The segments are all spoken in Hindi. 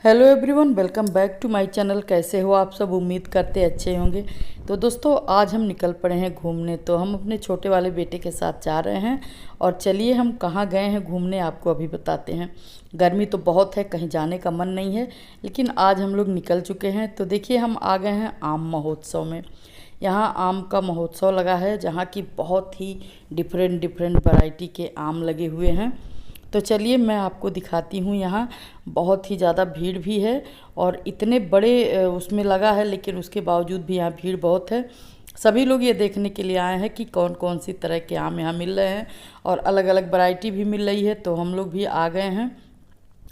Hello everyone, welcome back to my channel. कैसे हो आप सब? उम्मीद करते अच्छे होंगे। तो दोस्तों, आज हम निकल पड़े हैं घूमने। तो हम अपने छोटे वाले बेटे के साथ जा रहे हैं। और चलिए, हम कहाँ गए हैं घूमने आपको अभी बताते हैं। गर्मी तो बहुत है, कहीं जाने का मन नहीं है, लेकिन आज हम लोग निकल चुके हैं। तो देखिए, हम आ गए हैं आम महोत्सव में। यहाँ आम का महोत्सव लगा है, जहाँ की बहुत ही डिफरेंट डिफरेंट वैरायटी के आम लगे हुए हैं। तो चलिए, मैं आपको दिखाती हूँ। यहाँ बहुत ही ज़्यादा भीड़ भी है और इतने बड़े उसमें लगा है, लेकिन उसके बावजूद भी यहाँ भीड़ बहुत है। सभी लोग ये देखने के लिए आए हैं कि कौन कौन सी तरह के आम यहाँ मिल रहे हैं और अलग अलग वैरायटी भी मिल रही है। तो हम लोग भी आ गए हैं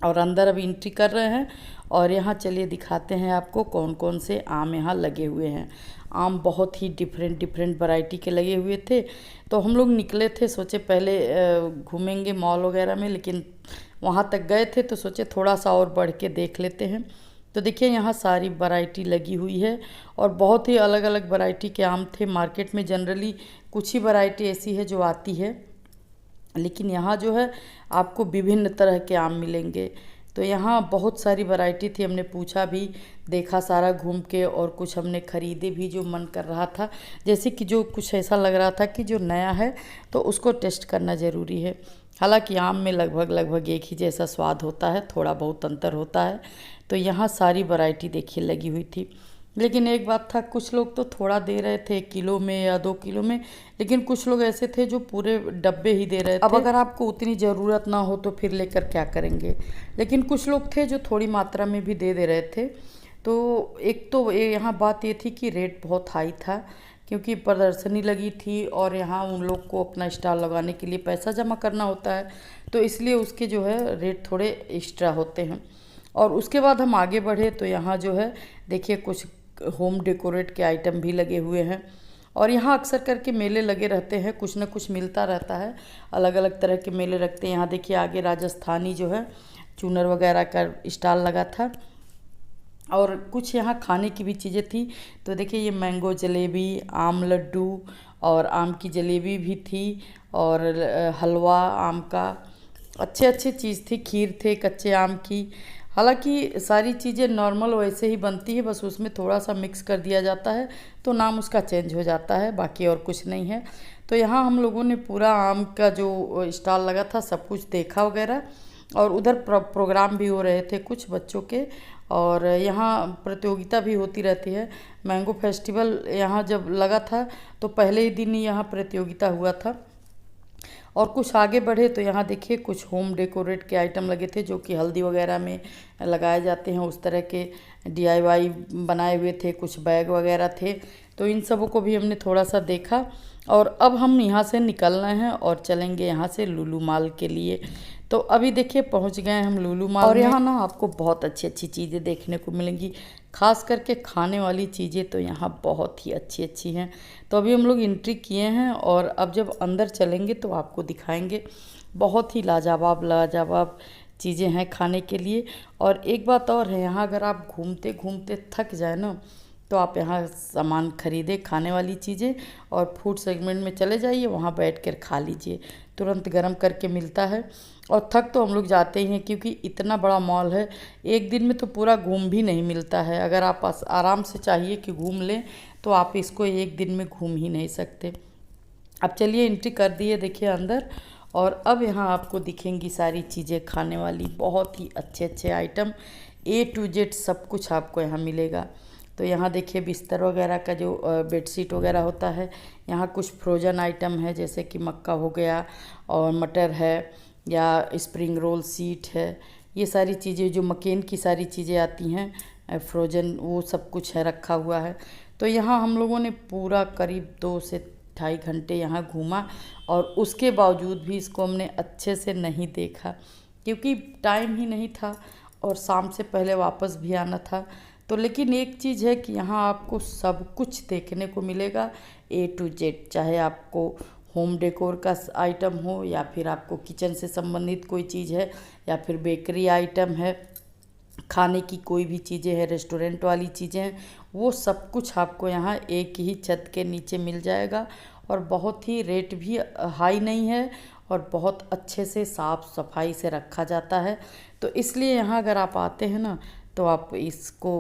और अंदर अभी एंट्री कर रहे हैं। और यहाँ चलिए दिखाते हैं आपको कौन कौन से आम यहाँ लगे हुए हैं। आम बहुत ही डिफरेंट डिफरेंट वैरायटी के लगे हुए थे। तो हम लोग निकले थे, सोचे पहले घूमेंगे मॉल वगैरह में, लेकिन वहाँ तक गए थे तो सोचे थोड़ा सा और बढ़ के देख लेते हैं। तो देखिए, यहाँ सारी वैरायटी लगी हुई है और बहुत ही अलग अलग वैरायटी के आम थे। मार्केट में जनरली कुछ ही वैरायटी ऐसी है जो आती है, लेकिन यहाँ जो है आपको विभिन्न तरह के आम मिलेंगे। तो यहाँ बहुत सारी वैरायटी थी। हमने पूछा भी, देखा सारा घूम के, और कुछ हमने ख़रीदे भी जो मन कर रहा था। जैसे कि जो कुछ ऐसा लग रहा था कि जो नया है तो उसको टेस्ट करना ज़रूरी है। हालांकि आम में लगभग लगभग एक ही जैसा स्वाद होता है, थोड़ा बहुत अंतर होता है। तो यहाँ सारी वैरायटी देखिए लगी हुई थी। लेकिन एक बात था, कुछ लोग तो थोड़ा दे रहे थे, किलो में या 2 किलो में, लेकिन कुछ लोग ऐसे थे जो पूरे डब्बे ही दे रहे थे। अब अगर आपको उतनी ज़रूरत ना हो तो फिर लेकर क्या करेंगे। लेकिन कुछ लोग थे जो थोड़ी मात्रा में भी दे रहे थे। तो एक तो यहाँ बात ये थी कि रेट बहुत हाई था, क्योंकि प्रदर्शनी लगी थी और यहाँ उन लोग को अपना स्टॉल लगाने के लिए पैसा जमा करना होता है। तो इसलिए उसके जो है रेट थोड़े एक्स्ट्रा होते हैं। और उसके बाद हम आगे बढ़े तो यहाँ जो है देखिए, कुछ होम डेकोरेट के आइटम भी लगे हुए हैं। और यहाँ अक्सर करके मेले लगे रहते हैं, कुछ ना कुछ मिलता रहता है। अलग अलग तरह के मेले रखते हैं। यहाँ देखिए आगे राजस्थानी जो है चूनर वगैरह का स्टॉल लगा था। और कुछ यहाँ खाने की भी चीज़ें थी। तो देखिए, ये मैंगो जलेबी, आम लड्डू और आम की जलेबी भी थी, और हलवा आम का, अच्छे अच्छे चीज़ थी। खीर थे कच्चे आम की। हालांकि सारी चीज़ें नॉर्मल वैसे ही बनती है, बस उसमें थोड़ा सा मिक्स कर दिया जाता है तो नाम उसका चेंज हो जाता है, बाकी और कुछ नहीं है। तो यहाँ हम लोगों ने पूरा आम का जो स्टॉल लगा था सब कुछ देखा वगैरह। और उधर प्रोग्राम भी हो रहे थे कुछ बच्चों के, और यहाँ प्रतियोगिता भी होती रहती है। मैंगो फेस्टिवल यहाँ जब लगा था तो पहले ही दिन ही यहाँ प्रतियोगिता हुआ था। और कुछ आगे बढ़े तो यहाँ देखिए कुछ होम डेकोरेट के आइटम लगे थे, जो कि हल्दी वगैरह में लगाए जाते हैं, उस तरह के DIY बनाए हुए थे। कुछ बैग वगैरह थे। तो इन सबों को भी हमने थोड़ा सा देखा। और अब हम यहाँ से निकल रहे हैं और चलेंगे यहाँ से लुलु मॉल के लिए। तो अभी देखिए पहुँच गए हम लुलु मॉल और यहाँ ना आपको बहुत अच्छी अच्छी चीज़ें देखने को मिलेंगी। खास करके खाने वाली चीज़ें तो यहाँ बहुत ही अच्छी अच्छी हैं। तो अभी हम लोग एंट्री किए हैं और अब जब अंदर चलेंगे तो आपको दिखाएंगे। बहुत ही लाजवाब लाजवाब चीज़ें हैं खाने के लिए। और एक बात और है, यहाँ अगर आप घूमते घूमते थक जाए ना, तो आप यहाँ सामान खरीदें खाने वाली चीज़ें, और फूड सेगमेंट में चले जाइए, वहाँ बैठ कर खा लीजिए। तुरंत गर्म करके मिलता है। और थक तो हम लोग जाते ही हैं, क्योंकि इतना बड़ा मॉल है, एक दिन में तो पूरा घूम भी नहीं मिलता है। अगर आप आराम से चाहिए कि घूम लें तो आप इसको एक दिन में घूम ही नहीं सकते। अब चलिए एंट्री कर दिए देखिए अंदर। और अब यहाँ आपको दिखेंगी सारी चीज़ें खाने वाली, बहुत ही अच्छे अच्छे आइटम, A to Z सब कुछ आपको यहाँ मिलेगा। तो यहाँ देखिए बिस्तर वगैरह का जो बेडशीट वगैरह होता है। यहाँ कुछ फ्रोजन आइटम है, जैसे कि मक्का हो गया और मटर है, या स्प्रिंग रोल सीट है। ये सारी चीज़ें जो मकेन की सारी चीज़ें आती हैं फ्रोजन, वो सब कुछ है रखा हुआ है। तो यहाँ हम लोगों ने पूरा करीब 2 से 2.5 घंटे यहाँ घूमा, और उसके बावजूद भी इसको हमने अच्छे से नहीं देखा, क्योंकि टाइम ही नहीं था और शाम से पहले वापस भी आना था। तो लेकिन एक चीज़ है कि यहाँ आपको सब कुछ देखने को मिलेगा, A to Z। चाहे आपको होम डेकोर का आइटम हो, या फिर आपको किचन से संबंधित कोई चीज़ है, या फिर बेकरी आइटम है, खाने की कोई भी चीज़ें हैं, रेस्टोरेंट वाली चीज़ें हैं, वो सब कुछ आपको यहाँ एक ही छत के नीचे मिल जाएगा। और बहुत ही रेट भी हाई नहीं है, और बहुत अच्छे से साफ़ सफाई से रखा जाता है। तो इसलिए यहाँ अगर आप आते हैं ना, तो आप इसको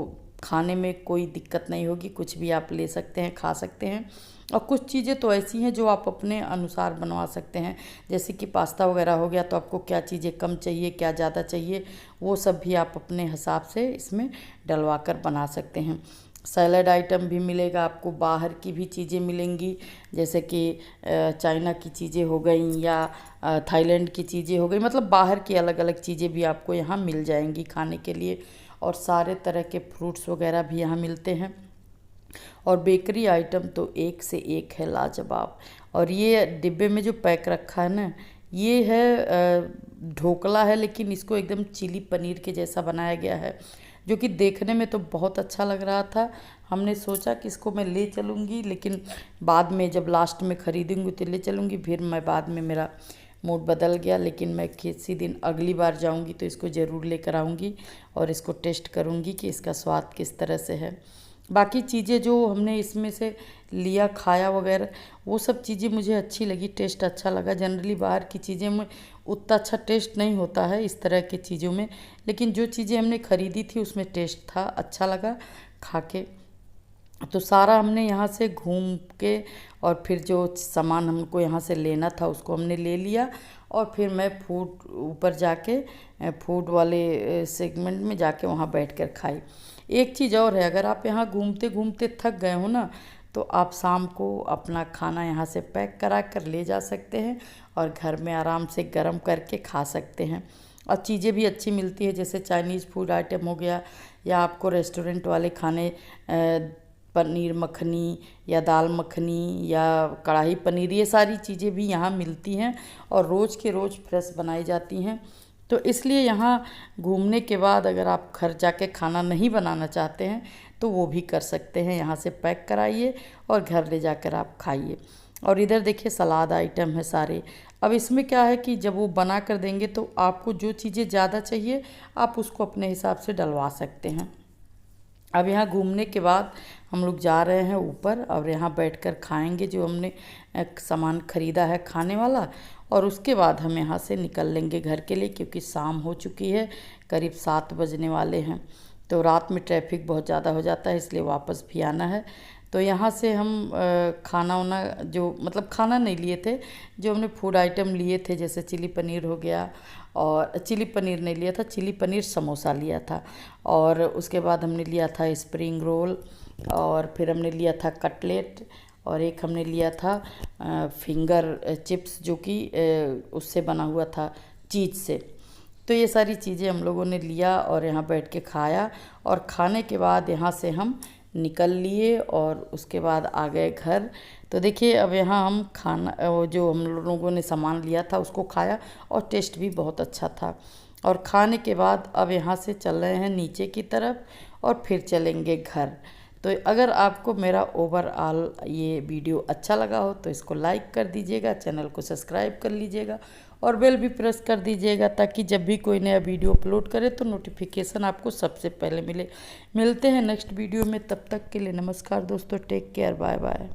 खाने में कोई दिक्कत नहीं होगी, कुछ भी आप ले सकते हैं, खा सकते हैं। और कुछ चीज़ें तो ऐसी हैं जो आप अपने अनुसार बनवा सकते हैं, जैसे कि पास्ता वगैरह हो गया, तो आपको क्या चीज़ें कम चाहिए, क्या ज़्यादा चाहिए, वो सब भी आप अपने हिसाब से इसमें डलवा कर बना सकते हैं। सैलड आइटम भी मिलेगा आपको, बाहर की भी चीज़ें मिलेंगी, जैसे कि चाइना की चीज़ें हो गई या थाईलैंड की चीज़ें हो गई, मतलब बाहर की अलग अलग चीज़ें भी आपको यहाँ मिल जाएंगी खाने के लिए। और सारे तरह के फ्रूट्स वगैरह भी यहाँ मिलते हैं। और बेकरी आइटम तो एक से एक है लाजवाब। और ये डिब्बे में जो पैक रखा है ना, ये है ढोकला है, लेकिन इसको एकदम चिली पनीर के जैसा बनाया गया है, जो कि देखने में तो बहुत अच्छा लग रहा था। हमने सोचा कि इसको मैं ले चलूँगी, लेकिन बाद में जब लास्ट में ख़रीदूँगी तो ले चलूँगी, फिर मैं बाद में मेरा मूड बदल गया। लेकिन मैं किसी दिन अगली बार जाऊँगी तो इसको ज़रूर लेकर आऊँगी और इसको टेस्ट करूँगी कि इसका स्वाद किस तरह से है। बाकी चीज़ें जो हमने इसमें से लिया खाया वगैरह, वो सब चीज़ें मुझे अच्छी लगी, टेस्ट अच्छा लगा। जनरली बाहर की चीज़ें में उतना अच्छा टेस्ट नहीं होता है इस तरह की चीज़ों में, लेकिन जो चीज़ें हमने ख़रीदी थी उसमें टेस्ट था, अच्छा लगा खा के। तो सारा हमने यहाँ से घूम के और फिर जो सामान हमको यहाँ से लेना था उसको हमने ले लिया। और फिर मैं फूड ऊपर जाके फूड वाले सेगमेंट में जाके वहाँ बैठकर खाई। एक चीज़ और है, अगर आप यहाँ घूमते घूमते थक गए हो ना, तो आप शाम को अपना खाना यहाँ से पैक करा कर ले जा सकते हैं और घर में आराम से गर्म करके खा सकते हैं। और चीज़ें भी अच्छी मिलती है, जैसे चाइनीज़ फूड आइटम हो गया, या आपको रेस्टोरेंट वाले खाने पनीर मखनी या दाल मखनी या कढ़ाई पनीर, ये सारी चीज़ें भी यहाँ मिलती हैं और रोज़ के रोज़ फ्रेश बनाई जाती हैं। तो इसलिए यहाँ घूमने के बाद अगर आप घर जाके खाना नहीं बनाना चाहते हैं तो वो भी कर सकते हैं, यहाँ से पैक कराइए और घर ले जाकर आप खाइए। और इधर देखिए सलाद आइटम है सारे। अब इसमें क्या है कि जब वो बना कर देंगे तो आपको जो चीज़ें ज़्यादा चाहिए आप उसको अपने हिसाब से डलवा सकते हैं। अब यहाँ घूमने के बाद हम लोग जा रहे हैं ऊपर और यहाँ बैठकर खाएंगे जो हमने सामान ख़रीदा है खाने वाला। और उसके बाद हम यहाँ से निकल लेंगे घर के लिए, क्योंकि शाम हो चुकी है, करीब 7 बजने वाले हैं। तो रात में ट्रैफिक बहुत ज़्यादा हो जाता है, इसलिए वापस भी आना है। तो यहाँ से हम खाना वाना जो मतलब खाना नहीं लिए थे, जो हमने फूड आइटम लिए थे, जैसे चिली पनीर हो गया, और चिली पनीर नहीं लिया था, चिली पनीर समोसा लिया था। और उसके बाद हमने लिया था स्प्रिंग रोल, और फिर हमने लिया था कटलेट, और एक हमने लिया था फिंगर चिप्स, जो कि उससे बना हुआ था चीज़ से। तो ये सारी चीज़ें हम लोगों ने लिया और यहाँ बैठ के खाया। और खाने के बाद यहाँ से हम निकल लिए और उसके बाद आ गए घर। तो देखिए अब यहाँ हम खाना वो जो हम लोगों ने सामान लिया था उसको खाया और टेस्ट भी बहुत अच्छा था। और खाने के बाद अब यहाँ से चल रहे हैं नीचे की तरफ और फिर चलेंगे घर। तो अगर आपको मेरा ओवरऑल ये वीडियो अच्छा लगा हो तो इसको लाइक कर दीजिएगा, चैनल को सब्सक्राइब कर लीजिएगा और बेल भी प्रेस कर दीजिएगा, ताकि जब भी कोई नया वीडियो अपलोड करे तो नोटिफिकेशन आपको सबसे पहले मिले। मिलते हैं नेक्स्ट वीडियो में, तब तक के लिए नमस्कार दोस्तों, टेक केयर, बाय बाय।